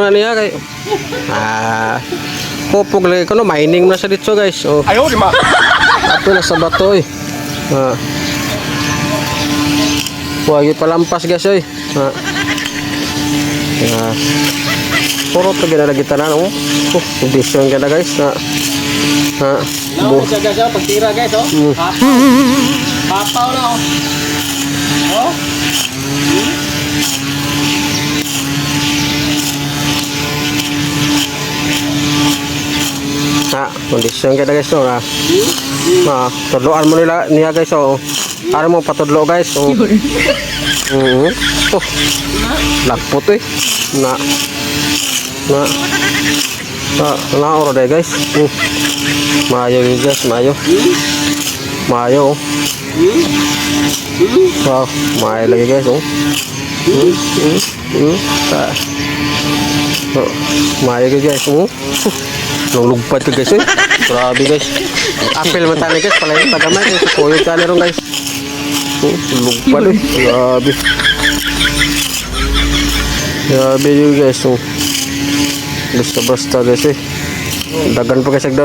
na niya kay hupog lagi ko no, mining na sa dito guys. Oh. Ayaw, di ma. Ato na sa bato eh. Huwag yung palampas guys eh. Puro ito ginalagi tanan. Kondisyon ka na guys. Naon siya guys, pagtira guys, oh. Papaw na, oh. Oh. Kondisyon ka na guys. Tudloan mo nila niya guys. Para mo patudlo guys. Lakpot eh. Oro deh guys. Mayo yun guys, mayo. Mayo. Wow, mayo lagi guys. Mayo guys. Lulugpad ko guys. Grabe guys. Apel matani guys, pala yung tagamay guys. Koyo ka na rin guys. Lulugpad eh. Grabe. Grabe yun guys. Basta-basta guys eh. Dagan pa guys agdaro.